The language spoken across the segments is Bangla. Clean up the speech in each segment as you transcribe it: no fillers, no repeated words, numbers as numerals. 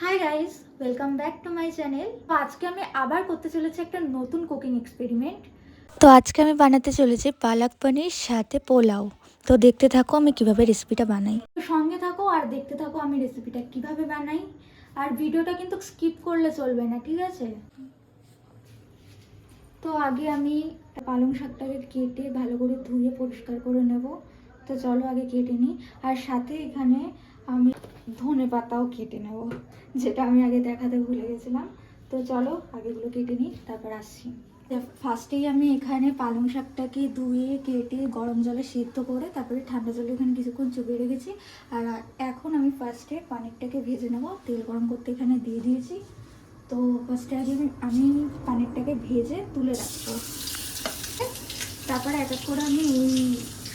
Hi guys, welcome back to my channel. তো আজকে আমি আবার করতে চলেছি একটা নতুন কুকিং এক্সপেরিমেন্ট। তো আজকে আমি বানাতে চলেছি পালক পনির সাথে পোলাও। তো দেখতে থাকো আমি কিভাবে রেসিপিটা বানাই। সঙ্গে থাকো আর দেখতে থাকো আমি রেসিপিটা কিভাবে বানাই। আর ভিডিওটা কিন্তু স্কিপ করলে চলবে না, ঠিক আছে? তো আগে আমি পালং শাকটাকে কেটে ভালো করে ধুয়ে পরিষ্কার করে নেব। তো চলো আগে কেটে নিই। আর সাথে এখানে আমি ধনে পাতাও কেটে নেব, যেটা আমি আগে দেখাতে ভুলে গেছিলাম। তো চলো আগেগুলো কেটে নিই, তারপর আসছি। ফার্স্টেই আমি এখানে পালং শাকটাকে ধুয়ে কেটে গরম জলে সেদ্ধ করে তারপরে ঠান্ডা জলে এখানে কিছুক্ষণ চুবিয়ে রেখেছি। আর এখন আমি ফার্স্টে পানিরটাকে ভেজে নেব। তেল গরম করতে এখানে দিয়ে দিয়েছি। তো ফার্স্টে আগে আমি পানিরটাকে ভেজে তুলে রাখবো। তারপরে এক এক করে আমি এই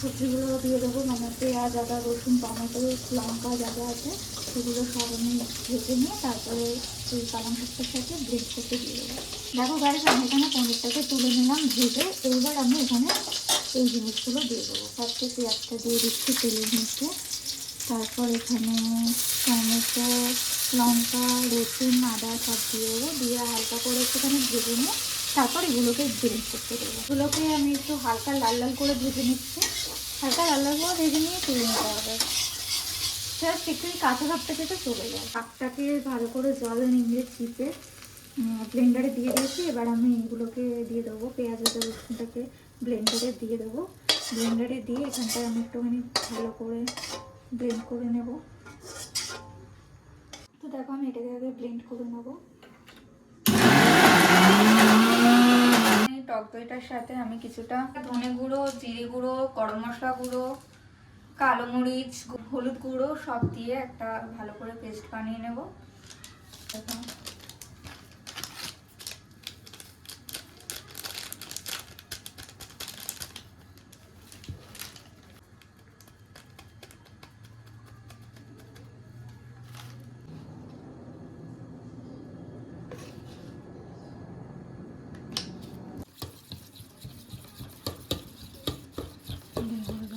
সবজিগুলো দিয়ে দেবো, মানে পেঁয়াজ, আদা, রসুন, টমেটো, লঙ্কা যা যা আছে সেগুলো সব আমি ভেজে নিয়ে তারপরে এই পালং শাকটার সাথে ব্লেন্ড করতে দিয়ে দেবো। দেখো গাইস, আমি এখানে পনিরটাকে তুলে নিলাম ভেজে। এবার আমি এখানে এই জিনিসগুলো দিয়ে দেবো। ফার্স্টে পেঁয়াজটা দিয়ে দিচ্ছি তেলের মধ্যে, তারপর এখানে টমেটো, লঙ্কা, রসুন, আদা সব দিয়ে দেবো। দিয়ে হালকা করে একটুখানি ভেজে নিয়ে তারপর এগুলোকে ব্লেন্ড করতে দেবো। এগুলোকে আমি একটু হালকা লাল লাল করে ভেজে নিচ্ছি। হালকা লাল লাল করে ভেজে নিয়ে তুলে নিতে হবে। জাস্ট একটু কাঁচা ভাবটা যেটা চলে যায়। শাকটাকে ভালো করে জলে নিয়ে চিপে ব্লেন্ডারে দিয়ে দিয়েছি। এবার আমি এগুলোকে দিয়ে দেবো, পেঁয়াজ আর রসুনটাকে ব্লেন্ডারে দিয়ে দেবো। ব্লেন্ডারে দিয়ে এখানটায় আমি একটুখানি ভালো করে ব্লেন্ড করে নেব। তো দেখো আমি এটাকে আগে ব্লেন্ড করে নেবো। টক দইটার সাথে আমি কিছুটা ধনে গুঁড়ো, জিরে গুঁড়ো, গরম মশলা গুঁড়ো, কালো মরিচ, হলুদ গুঁড়ো সব দিয়ে একটা ভালো করে পেস্ট বানিয়ে নেব।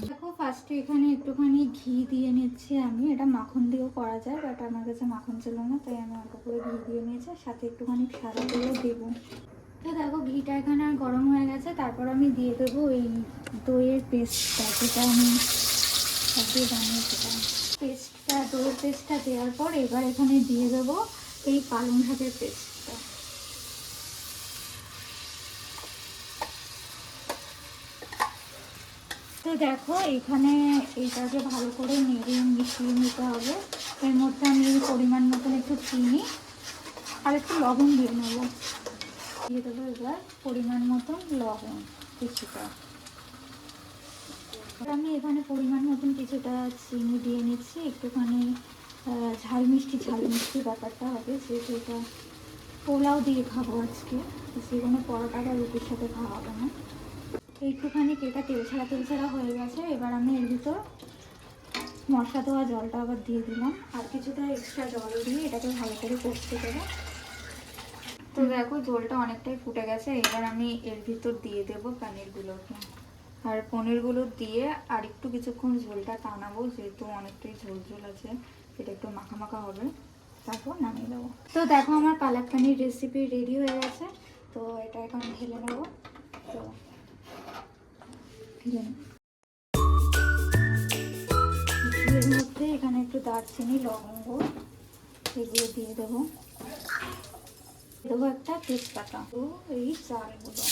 দেখো ফার্স্টে এখানে একটুখানি ঘি দিয়ে নিচ্ছি আমি। এটা মাখন দিয়েও করা যায়, বাট আমার কাছে মাখন ছিল না, তাই আমি অল্প করে ঘি দিয়ে নিয়েছি। সাথে একটুখানি সাদা তেলও দেবো। তো দেখো ঘিটা এখানে আর গরম হয়ে গেছে। তারপর আমি দিয়ে দেবো এই দইয়ের পেস্টটা, যেটা আমি দিয়ে বানিয়েছিলাম। পেস্টটা, দইয়ের পেস্টটা দেওয়ার পর এবার এখানে দিয়ে দেবো এই পালং শাকের পেস্টটা। তো দেখো এখানে এইটাকে ভালো করে নেড়ে মিশিয়ে নিতে হবে। এর মধ্যে আমি পরিমাণ মতন একটু চিনি আর একটু লবণ দিয়ে নেবো। দিয়ে দেবো এবার পরিমাণ মতন লবণ কিছুটা। আমি এখানে পরিমাণ মতন কিছুটা চিনি দিয়ে নিচ্ছি। একটুখানি ঝাল মিষ্টি ব্যাপারটা হবে, যেহেতু এটা পোলাও দিয়ে খাবো আজকে, যে কোনো পরোটা বা রুটির সাথে খাওয়া হবে না। একটুখানি এটা তেল ছাড়া হয়ে গেছে। এবার আমি এর ভিতর মশলা ধোয়া জলটা আবার দিয়ে দিলাম, আর কিছুটা এক্সট্রা জল দিয়ে এটাকে ভালো করে কষতে দেবো। তো দেখো জলটা অনেকটাই ফুটে গেছে। এবার আমি এর ভিতর দিয়ে দেবো পনিরগুলোকে। আর পনিরগুলো দিয়ে আর একটু কিছুক্ষণ ঝোলটা টানাবো, যেহেতু অনেকটাই ঝোল ঝোল আছে, এটা একটু মাখা মাখা হবে। তারপর নামিয়ে দেবো। তো দেখো আমার পালক পনির রেসিপি রেডি হয়ে গেছে। তো এটা এখন ঢেলে নেবো। তো ঢেলে নেব। এর মধ্যে এখানে একটু দারচিনি, লবঙ্গ এগুলো দিয়ে দেবো। দেবো একটা তেজপাতা। তো এই চালগুলো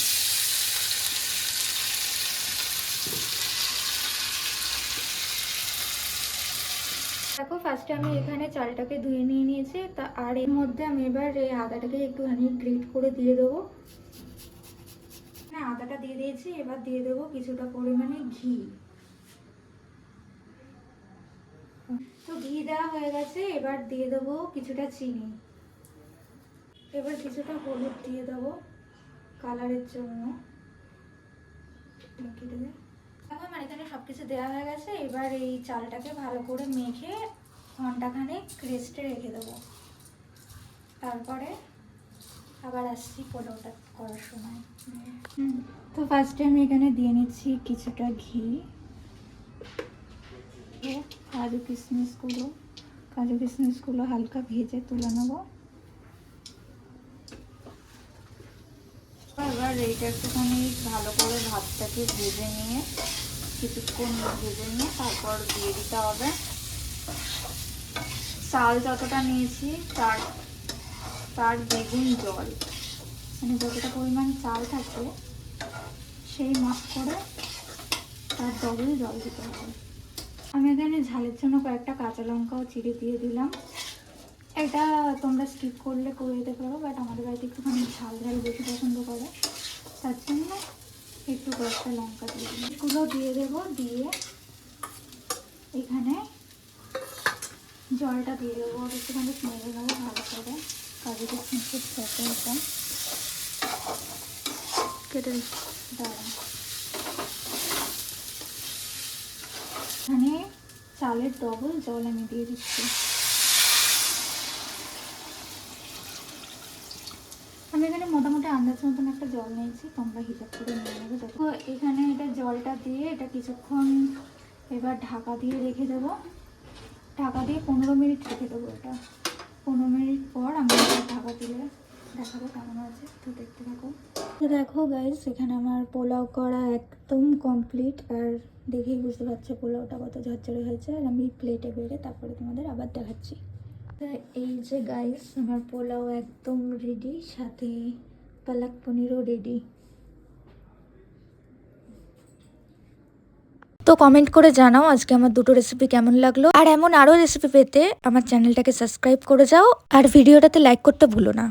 দেখো ফার্স্টে আমি এখানে চালটাকে ধুয়ে নিয়ে নিয়েছি। তা আর এর মধ্যে আমি এবার এই আদাটাকে একটুখানি গ্রেট করে দিয়ে দেবো। হ্যাঁ, আদাটা দিয়ে দিয়েছি। এবার দিয়ে দেবো কিছুটা পরিমাণে ঘি। তো ঘি দেওয়া হয়ে গেছে। এবার দিয়ে দেবো কিছুটা চিনি। এবার কিছুটা হলুদ দিয়ে দেবো কালারের জন্য। দেখো আমার এখানে সবকিছু দেওয়া হয়ে গেছে। এবার এই চালটাকে ভালো করে মেখে ঘন্টাখানেক রেস্টে রেখে দেবো। তারপরে আবার আসছি পোলাওটা করার সময়। তো ফার্স্টে আমি এখানে দিয়ে নিচ্ছি কিছুটা ঘি, কাজু কিশমিশগুলো, কাজু কিশমিশগুলো হালকা ভেজে তুলে নেবো। এবার এইটা একটুখানি ভালো করে ভাতটাকে ভেজে নিয়ে কিছুক্ষণ ভেজে নিয়ে তারপর দিয়ে দিতে হবে চাল যতটা নিয়েছি তার দ্বিগুণ জল, মানে যতটা পরিমাণ চাল থাকে সেই মাপ করে তার ডবল জল দিতে হবে। আমি এখানে ঝালের জন্য কয়েকটা কাঁচা লঙ্কাও চিড়ে দিয়ে দিলাম। এটা তোমরা স্কিপ করলে করে দিতে পারো, বাট আমাদের বাড়িতে একটুখানি ঝাল বেশি পছন্দ করে, তার জন্য একটু কয়েকটা লঙ্কা দিয়ে দিই। এগুলো দিয়ে দেবো, দিয়ে এখানে জলটা দিয়ে দেবো, একটুখানি নেড়ে নেবো ভালো করে। কাজু কিশমিশের সাথে এটা কেটে দাঁড়ান। এখানে চালের ডবল জল আমি দিয়ে দিচ্ছি। আমি এখানে মোটামুটি আন্দাজ মতন একটা জল নিয়েছি, তোমরা হিসাব করে নিয়ে নেবে। তো এখানে এটা জলটা দিয়ে এটা কিছুক্ষণ এবার ঢাকা দিয়ে রেখে দেবো। ঢাকা দিয়ে 15 মিনিট রেখে দেবো। এটা 15 মিনিট পর আমি ঢাকা দিলে দেখাবো কেমন আছে, তো দেখতে থাকো। তো দেখো গাইস, এখানে আমার পোলাও করা একদম কমপ্লিট, আর দেখেই বুঝতে পারছো পোলাওটা কত ঝরঝরে হয়েছে। আর আমি প্লেটে বেড়ে তারপরে তোমাদের আবার দেখাচ্ছি। এই যে গাইস, আমার পোলাও একদম রেডি, সাথে পালক পনিরও রেডি। তো কমেন্ট করে জানাও আজকে আমার দুটো রেসিপি কেমন লাগলো, আর এমন আরও রেসিপি পেতে আমার চ্যানেলটাকে সাবস্ক্রাইব করে যাও, আর ভিডিওটাতে লাইক করতে ভুলো না।